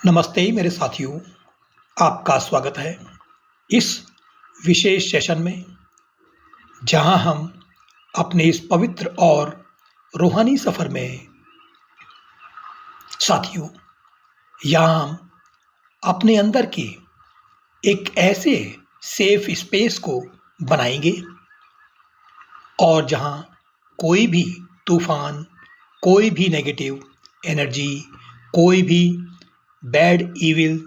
नमस्ते मेरे साथियों, आपका स्वागत है इस विशेष सेशन में जहां हम अपने इस पवित्र और रूहानी सफ़र में साथियों यहाँ हम अपने अंदर के एक ऐसे सेफ स्पेस को बनाएंगे और जहां कोई भी तूफान, कोई भी नेगेटिव एनर्जी, कोई भी बैड इविल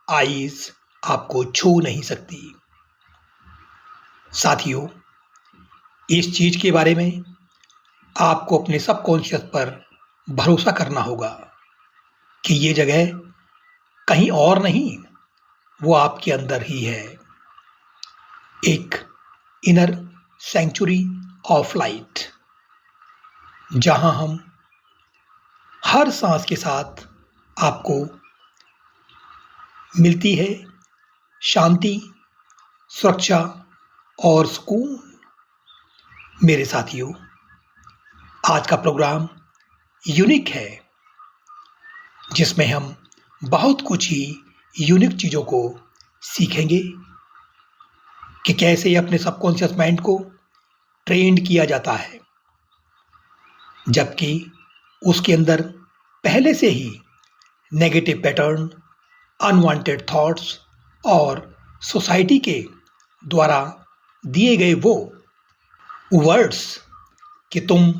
आईज आपको छू नहीं सकती। साथियों, इस चीज के बारे में आपको अपने सबकॉन्शियस पर भरोसा करना होगा कि ये जगह कहीं और नहीं, वो आपके अंदर ही है। एक इनर सेंचुरी ऑफ लाइट, जहां हम हर सांस के साथ आपको मिलती है शांति, सुरक्षा और सुकून। मेरे साथियों, आज का प्रोग्राम यूनिक है जिसमें हम बहुत कुछ ही यूनिक चीज़ों को सीखेंगे कि कैसे अपने सबकॉन्शियस माइंड को ट्रेंड किया जाता है, जबकि उसके अंदर पहले से ही नेगेटिव पैटर्न, अनवांटेड थॉट्स और सोसाइटी के द्वारा दिए गए वो वर्ड्स कि तुम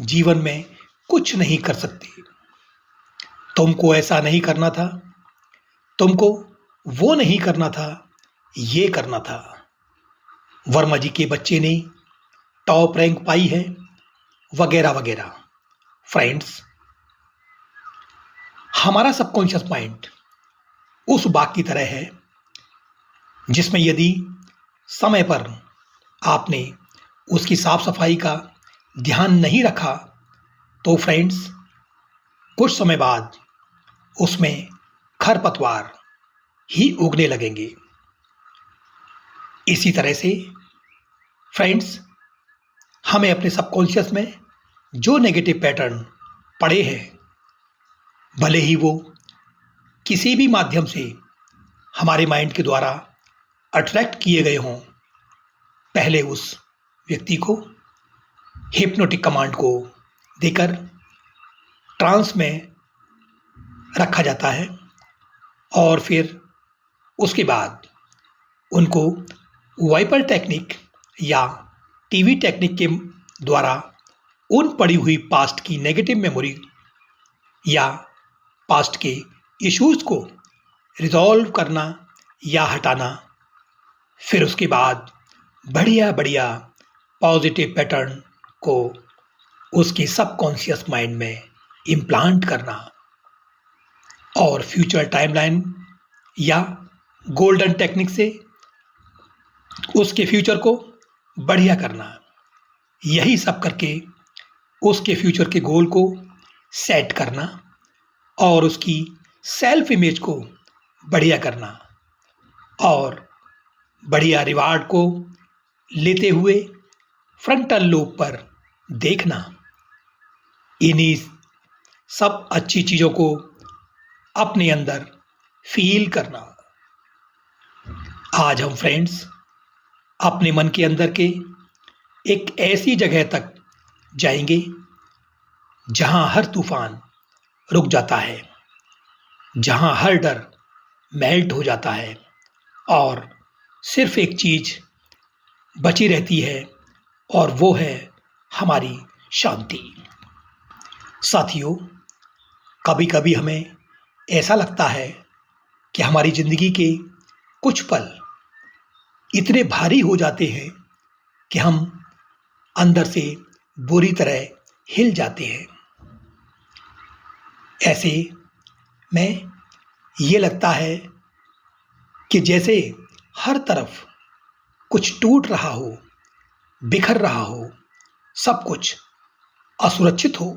जीवन में कुछ नहीं कर सकते, तुमको ऐसा नहीं करना था, तुमको वो नहीं करना था, ये करना था। वर्मा जी के बच्चे ने टॉप रैंक पाई है, वगैरह वगैरह। फ्रेंड्स, हमारा सबकॉन्शियस माइंड उस बाग की तरह है जिसमें यदि समय पर आपने उसकी साफ सफाई का ध्यान नहीं रखा तो फ्रेंड्स, कुछ समय बाद उसमें खरपतवार ही उगने लगेंगे। इसी तरह से फ्रेंड्स, हमें अपने सबकॉन्शियस में जो नेगेटिव पैटर्न पड़े हैं, भले ही वो किसी भी माध्यम से हमारे माइंड के द्वारा अट्रैक्ट किए गए हों, पहले उस व्यक्ति को हिप्नोटिक कमांड को देकर ट्रांस में रखा जाता है और फिर उसके बाद उनको वाइपर टेक्निक या टीवी टेक्निक के द्वारा उन पड़ी हुई पास्ट की नेगेटिव मेमोरी या पास्ट के इश्यूज को रिजॉल्व करना या हटाना, फिर उसके बाद बढ़िया बढ़िया पॉजिटिव पैटर्न को उसके सबकॉन्शियस माइंड में इम्प्लांट करना और फ्यूचर टाइमलाइन या गोल्डन टेक्निक से उसके फ्यूचर को बढ़िया करना। यही सब करके उसके फ्यूचर के गोल को सेट करना और उसकी सेल्फ इमेज को बढ़िया करना और बढ़िया रिवार्ड को लेते हुए फ्रंटल लोब पर देखना। इन्हीं सब अच्छी चीज़ों को अपने अंदर फील करना। आज हम फ्रेंड्स अपने मन के अंदर के एक ऐसी जगह तक जाएंगे जहां हर तूफान रुक जाता है, जहां हर डर मेल्ट हो जाता है और सिर्फ एक चीज बची रहती है और वो है हमारी शांति। साथियों, कभी कभी हमें ऐसा लगता है कि हमारी जिंदगी के कुछ पल इतने भारी हो जाते हैं कि हम अंदर से बुरी तरह हिल जाते हैं। ऐसे में ये लगता है कि जैसे हर तरफ कुछ टूट रहा हो, बिखर रहा हो, सब कुछ असुरक्षित हो।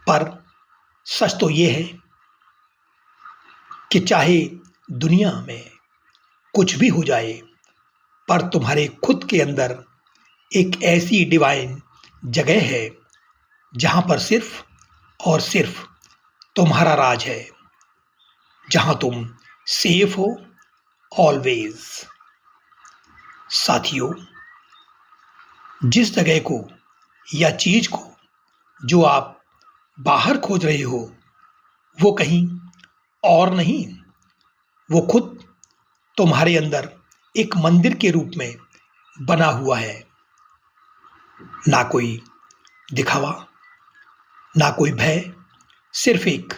पर सच तो ये है कि चाहे दुनिया में कुछ भी हो जाए, पर तुम्हारे खुद के अंदर एक ऐसी डिवाइन जगह है जहां पर सिर्फ और सिर्फ तुम्हारा राज है। जहां तुम सेफ हो ऑलवेज। साथियों, जिस जगह को या चीज को जो आप बाहर खोज रहे हो वो कहीं और नहीं, वो खुद तुम्हारे अंदर एक मंदिर के रूप में बना हुआ है। ना कोई दिखावा, ना कोई भय, सिर्फ एक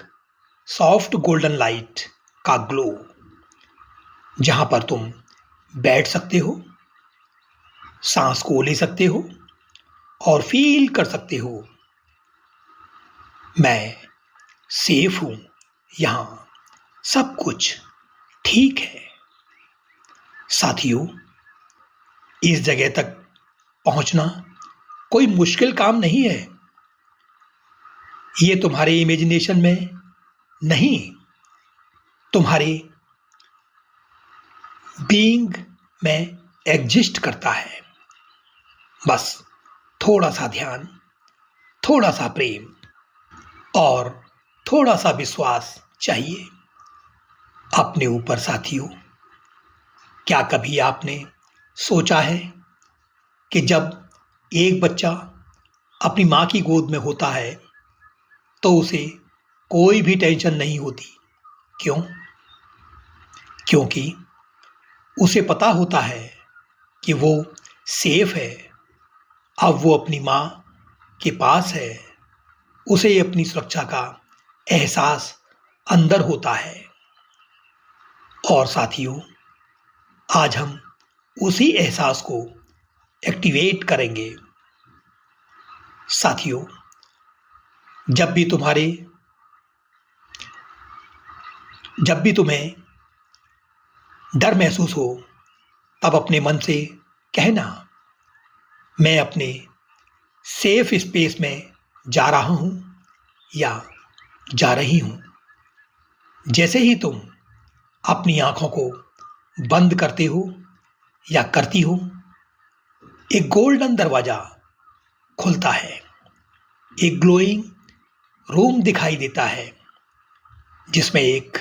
सॉफ्ट गोल्डन लाइट का ग्लो, जहां पर तुम बैठ सकते हो, सांस को ले सकते हो और फील कर सकते हो, मैं सेफ हूं, यहां सब कुछ ठीक है। साथियों, इस जगह तक पहुंचना कोई मुश्किल काम नहीं है। ये तुम्हारे इमेजिनेशन में नहीं, तुम्हारे बीइंग में एग्जिस्ट करता है। बस थोड़ा सा ध्यान, थोड़ा सा प्रेम और थोड़ा सा विश्वास चाहिए अपने ऊपर। साथियों, क्या कभी आपने सोचा है कि जब एक बच्चा अपनी माँ की गोद में होता है तो उसे कोई भी टेंशन नहीं होती? क्यों? क्योंकि उसे पता होता है कि वो सेफ है। अब वो अपनी माँ के पास है, उसे अपनी सुरक्षा का एहसास अंदर होता है। और साथियों, आज हम उसी एहसास को एक्टिवेट करेंगे। साथियों, जब भी तुम्हें डर महसूस हो, तब अपने मन से कहना, मैं अपने सेफ स्पेस में जा रहा हूं या जा रही हूं। जैसे ही तुम अपनी आंखों को बंद करते हो या करती हो, एक गोल्डन दरवाजा खुलता है, एक ग्लोइंग रूम दिखाई देता है जिसमें एक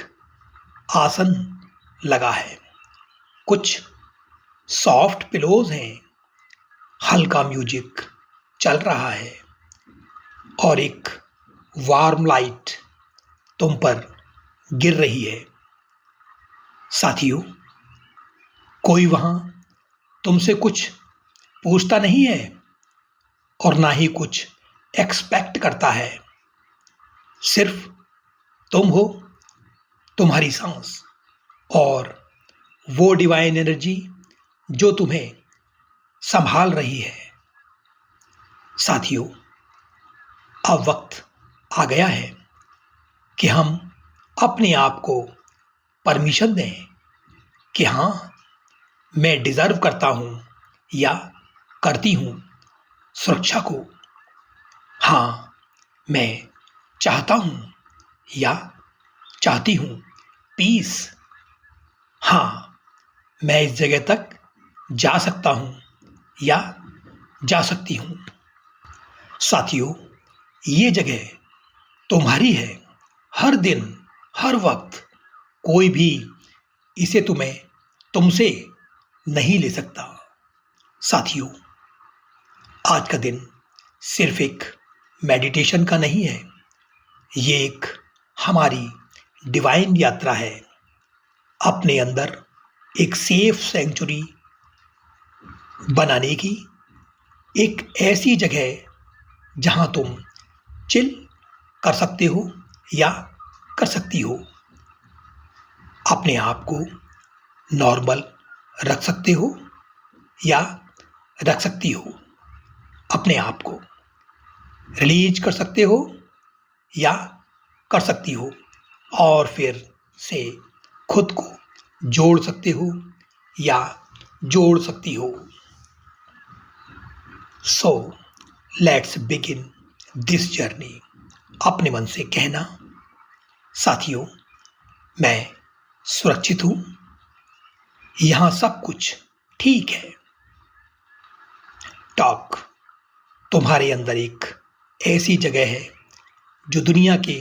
आसन लगा है, कुछ सॉफ्ट पिलोज हैं, हल्का म्यूजिक चल रहा है और एक वार्म लाइट तुम पर गिर रही है। साथियों, कोई वहां तुमसे कुछ पूछता नहीं है और ना ही कुछ एक्सपेक्ट करता है। सिर्फ तुम हो, तुम्हारी सांस और वो डिवाइन एनर्जी जो तुम्हें संभाल रही है। साथियों, अब वक्त आ गया है कि हम अपने आप को परमिशन दें कि हाँ, मैं डिजर्व करता हूं या करती हूं सुरक्षा को। हाँ, मैं चाहता हूं या चाहती हूं पीस। हाँ, मैं इस जगह तक जा सकता हूं या जा सकती हूं। साथियों, ये जगह तुम्हारी है। हर दिन, हर वक्त कोई भी इसे तुमसे नहीं ले सकता। साथियों, आज का दिन सिर्फ एक मेडिटेशन का नहीं है, ये एक हमारी डिवाइन यात्रा है अपने अंदर एक सेफ सेंचुरी बनाने की। एक ऐसी जगह जहां तुम चिल कर सकते हो या कर सकती हो, अपने आप को नॉर्मल रख सकते हो या रख सकती हो, अपने आप को रिलीज कर सकते हो या कर सकती हो, और फिर से खुद को जोड़ सकते हो या जोड़ सकती हो। So let's begin this journey. अपने मन से कहना, साथियों, मैं सुरक्षित हूं, यहां सब कुछ ठीक है। टॉक, तुम्हारे अंदर एक ऐसी जगह है जो दुनिया के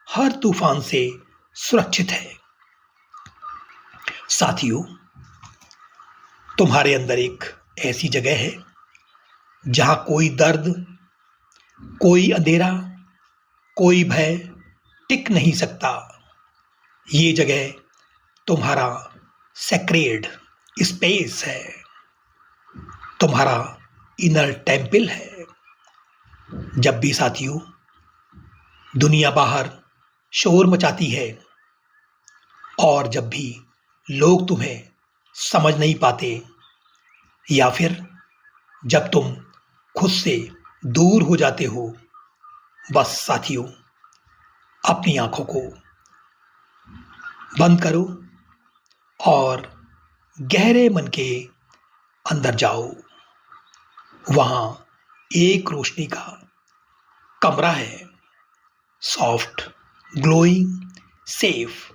हर तूफान से सुरक्षित है। साथियों, तुम्हारे अंदर एक ऐसी जगह है जहां कोई दर्द, कोई अंधेरा, कोई भय टिक नहीं सकता। ये जगह तुम्हारा सेक्रेड स्पेस है, तुम्हारा इनर टेम्पल है। जब भी साथियों दुनिया बाहर शोर मचाती है और जब भी लोग तुम्हें समझ नहीं पाते या फिर जब तुम खुद से दूर हो जाते हो, बस साथियों अपनी आंखों को बंद करो और गहरे मन के अंदर जाओ। वहां एक रोशनी का कमरा है, सॉफ्ट, ग्लोइंग, सेफ,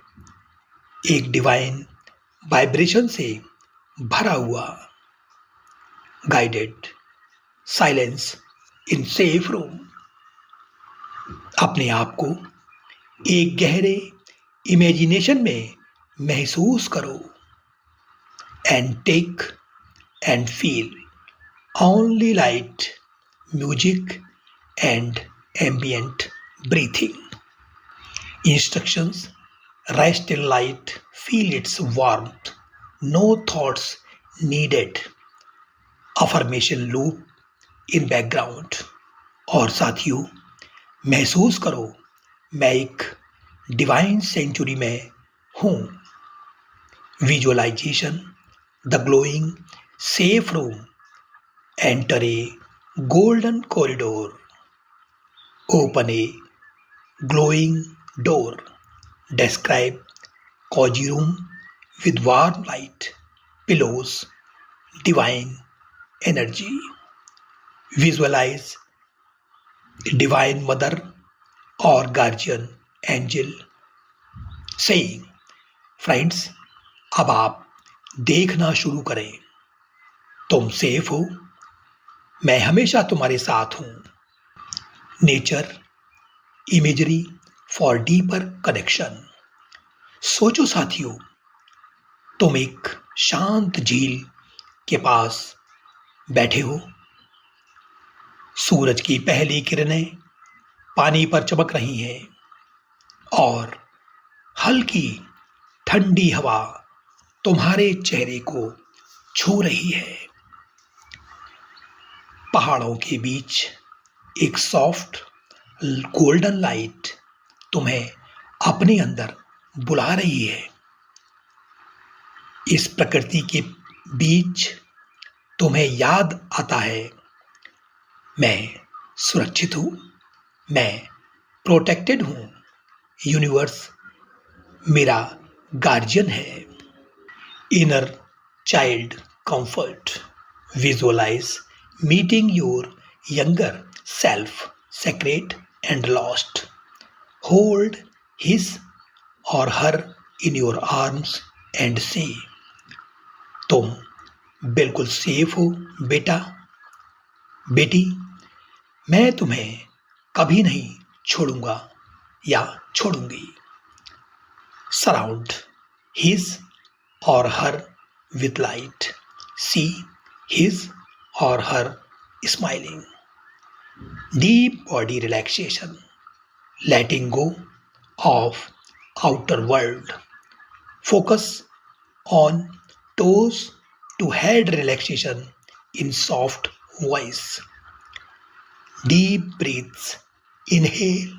एक डिवाइन वाइब्रेशन से भरा हुआ, guided silence in safe room. अपने आप को एक गहरे इमेजिनेशन में महसूस करो and take and feel only light, music and ambient breathing. Instructions: rest in light, feel its warmth, no thoughts needed. Affirmation loop in background। और साथियों महसूस करो मैं एक डिवाइन सेंचुरी में हूँ। Visualisation: the glowing safe room, enter a golden corridor, open a glowing door, describe cozy room with warm light, pillows, divine energy. Visualize divine mother or guardian angel saying, friends अब आप देखना शुरू करें, तुम safe हो, मैं हमेशा तुम्हारे साथ हूं। Nature imagery for deeper connection. सोचो साथियों तुम एक शांत झील के पास बैठे हो, सूरज की पहली किरणें पानी पर चमक रही हैं और हल्की ठंडी हवा तुम्हारे चेहरे को छू रही है। पहाड़ों के बीच एक सॉफ्ट गोल्डन लाइट तुम्हें अपने अंदर बुला रही है। इस प्रकृति के बीच तुम्हें याद आता है, मैं सुरक्षित हूं, मैं प्रोटेक्टेड हूं, यूनिवर्स मेरा गार्जियन है। Inner child comfort. Visualise meeting your younger self, secret and lost. Hold his or her in your arms and say, तुम बिल्कुल सेफ हो बेटा, बेटी, मैं तुम्हें कभी नहीं छोड़ूंगा या छोड़ूंगी। Surround his or her with light. See his or her smiling. Deep body relaxation, letting go of outer world. Focus on toes to head relaxation in soft voice. Deep breaths, inhale,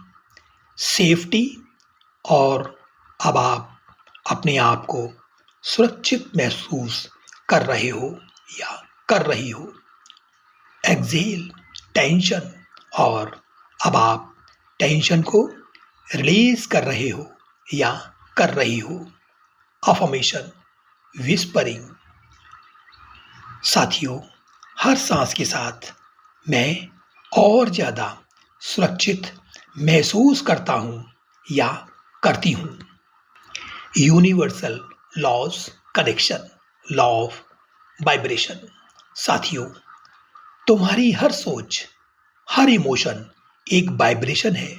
safety। और अब आप अपने आप को सुरक्षित महसूस कर रहे हो या कर रही हो। एक्सहेल टेंशन, और अब आप टेंशन को रिलीज कर रहे हो या कर रही हो। Affirmation whispering. साथियों हर सांस के साथ मैं और ज्यादा सुरक्षित महसूस करता हूं या करती हूं। Universal laws connection, law of vibration. साथियों तुम्हारी हर सोच, हर इमोशन एक वाइब्रेशन है।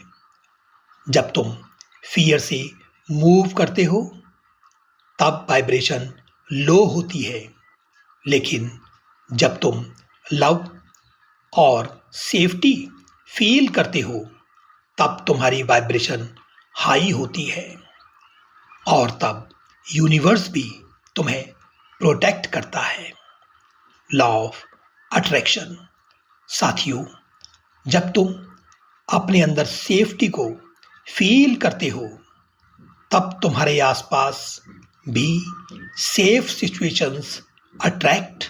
जब तुम फियर से मूव करते हो तब वाइब्रेशन लो होती है, लेकिन जब तुम लव और सेफ्टी फील करते हो तब तुम्हारी वाइब्रेशन हाई होती है और तब यूनिवर्स भी तुम्हें प्रोटेक्ट करता है। Law of attraction. साथियों, जब तुम अपने अंदर सेफ्टी को फील करते हो तब तुम्हारे आसपास भी सेफ सिचुएशंस अट्रैक्ट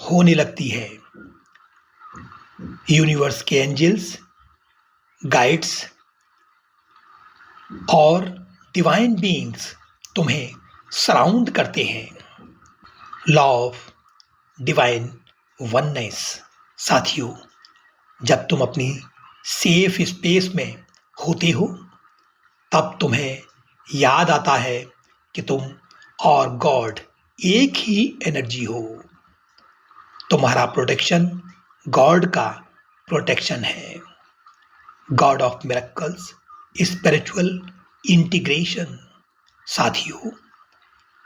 होने लगती है। यूनिवर्स के एंजल्स, गाइड्स और डिवाइन बीइंग्स तुम्हें सराउंड करते हैं। Law of divine oneness. साथियों, जब तुम अपनी सेफ स्पेस में होते हो तब तुम्हें याद आता है कि तुम और गॉड एक ही एनर्जी हो। तुम्हारा प्रोटेक्शन गॉड का प्रोटेक्शन है। God of miracles, spiritual integration. साथियों,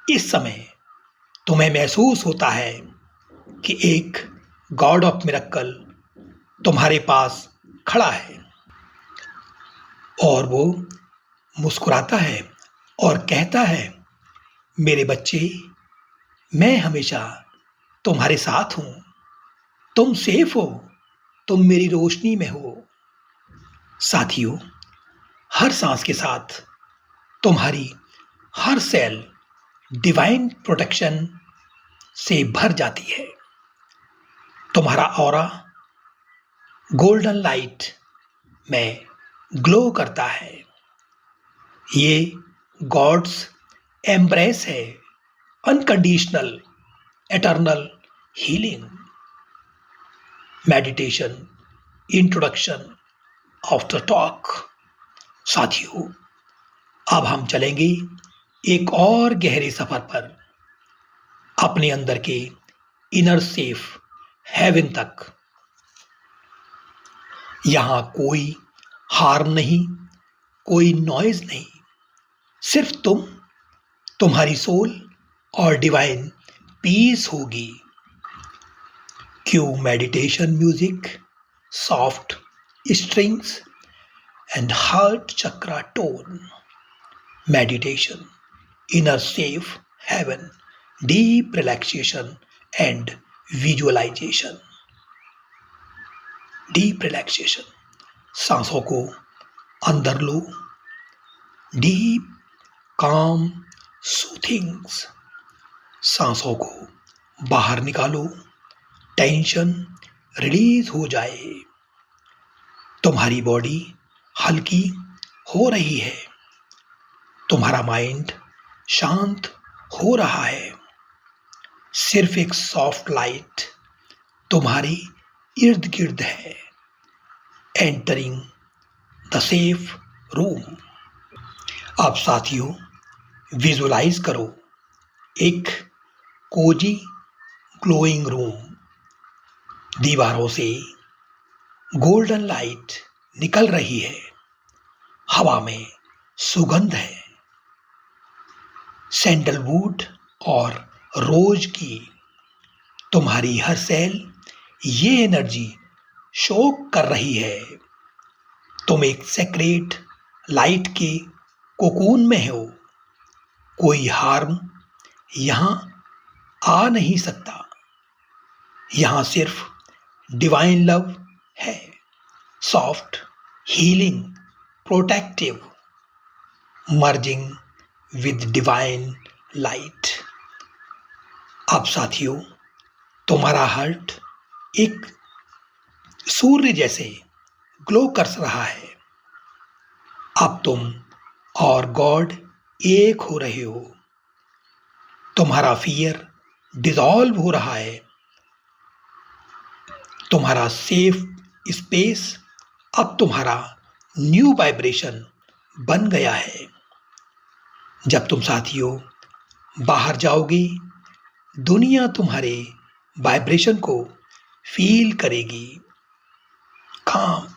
इस समय तुम्हें महसूस होता है कि एक गॉड ऑफ मिरेकल तुम्हारे पास खड़ा है और वो मुस्कुराता है और कहता है, मेरे बच्चे, मैं हमेशा तुम्हारे साथ हूं, तुम सेफ हो, तुम मेरी रोशनी में हो। साथियों, हर सांस के साथ तुम्हारी हर सेल डिवाइन प्रोटेक्शन से भर जाती है। तुम्हारा ऑरा गोल्डन लाइट में ग्लो करता है। ये गॉड्स एम्ब्रेस है, unconditional eternal healing. Meditation introduction after talk. साथियों, अब हम चलेंगे एक और गहरे सफर पर, अपने अंदर के इनर सेफ हेवन तक। यहां कोई हार्म नहीं, कोई नॉइज नहीं, सिर्फ तुम्हारी सोल और डिवाइन पीस होगी। Q meditation music, soft strings and heart chakra tone. Meditation, inner safe heaven, deep relaxation and visualization. Deep relaxation. सांसों को अंदर लो, डीप काम सूथिंग्स। सांसों को बाहर निकालो, टेंशन रिलीज हो जाए। तुम्हारी बॉडी हल्की हो रही है, तुम्हारा माइंड शांत हो रहा है। सिर्फ एक सॉफ्ट लाइट तुम्हारी इर्द गिर्द है। Entering the safe room. अब साथियों, विजुलाइज करो एक कोजी ग्लोइंग रूम। दीवारों से गोल्डन लाइट निकल रही है, हवा में सुगंध है, सैंडलवुड और रोज की। तुम्हारी हर सेल ये एनर्जी शोक कर रही है। तुम एक सेक्रेट लाइट के कोकून में हो। कोई हार्म यहां आ नहीं सकता। यहां सिर्फ डिवाइन लव है, soft, healing, protective, merging with divine light. अब साथियों, तुम्हारा हार्ट एक सूर्य जैसे ग्लो कर रहा है। अब तुम और गॉड एक हो रहे हो। तुम्हारा फियर डिसॉल्व हो रहा है। तुम्हारा सेफ स्पेस अब तुम्हारा न्यू वाइब्रेशन बन गया है। जब तुम साथियों बाहर जाओगे, दुनिया तुम्हारे वाइब्रेशन को फील करेगी। काम,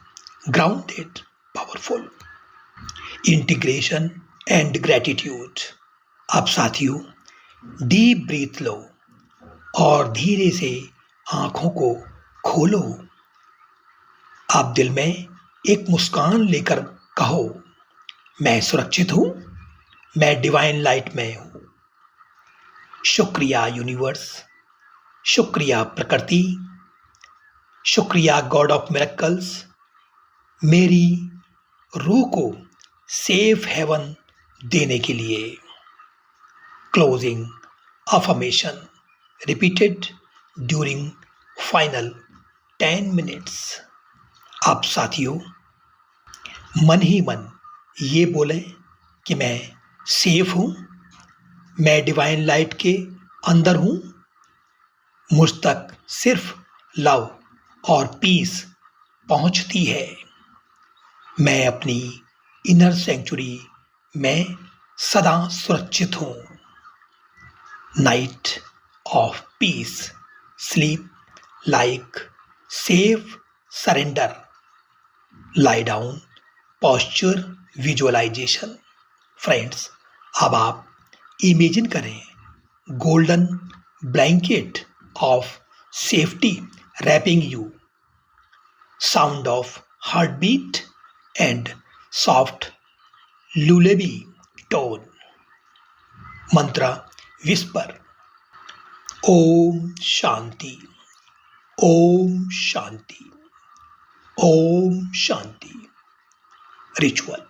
grounded, powerful. Integration and gratitude. अब साथियों, डीप ब्रीथ लो और धीरे से आंखों को खोलो। आप दिल में एक मुस्कान लेकर कहो, मैं सुरक्षित हूं, मैं डिवाइन लाइट में हूं। शुक्रिया यूनिवर्स, शुक्रिया प्रकृति, शुक्रिया गॉड ऑफ मिरेकल्स, मेरी रूह को सेफ हेवन देने के लिए। Closing affirmation repeated during final 10 minutes. आप साथियों मन ही मन ये बोलें कि मैं सेफ हूं, मैं डिवाइन लाइट के अंदर हूं, मुझ तक सिर्फ लव और पीस पहुंचती है। मैं अपनी इनर सेंचुरी में सदा सुरक्षित हूं। Night of peace, sleep like safe surrender. Lie down, posture visualisation. Friends, अब आप इमेजिन करें golden blanket of safety wrapping you, sound of heart beat and soft lullaby tone. Mantra whisper, Om shanti, Om shanti, Om shanti. Ritual,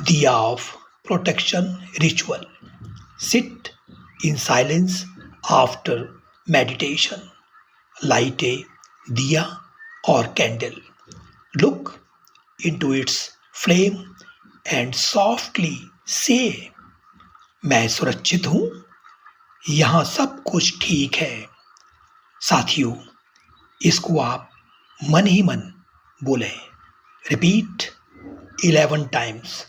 diya of protection ritual. Sit in silence after meditation. Light a diya or candle. Look into its flame and softly say, मैं सुरक्षित हूं, यहां सब कुछ ठीक है। साथियों, इसको आप मन ही मन बोलें। Repeat 11 times.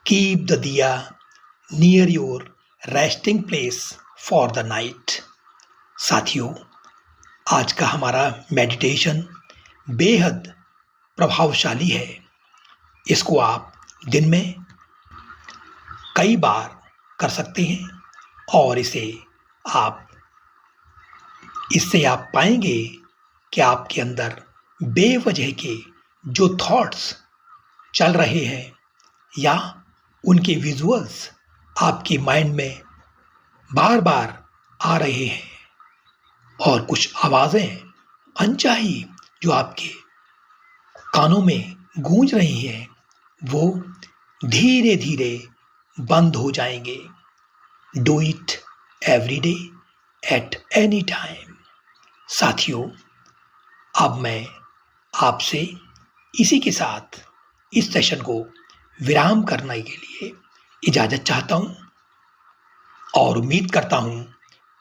Keep the diya near your resting place for the night. साथियों, आज का हमारा मेडिटेशन बेहद प्रभावशाली है। इसको आप दिन में कई बार कर सकते हैं और इससे आप पाएंगे कि आपके अंदर बेवजह के जो थॉट्स चल रहे हैं या उनके विजुअल्स आपकी माइंड में बार बार आ रहे हैं और कुछ आवाज़ें अनचाही जो आपके कानों में गूंज रही हैं, वो धीरे धीरे बंद हो जाएंगे। Do it every day at any time. साथियों, अब मैं आपसे इसी के साथ इस सेशन को विराम करने के लिए इजाज़त चाहता हूं और उम्मीद करता हूं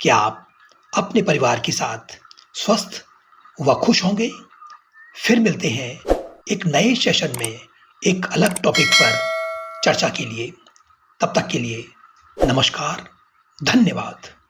कि आप अपने परिवार के साथ स्वस्थ व खुश होंगे। फिर मिलते हैं एक नए सेशन में एक अलग टॉपिक पर चर्चा के लिए। तब तक के लिए नमस्कार, धन्यवाद।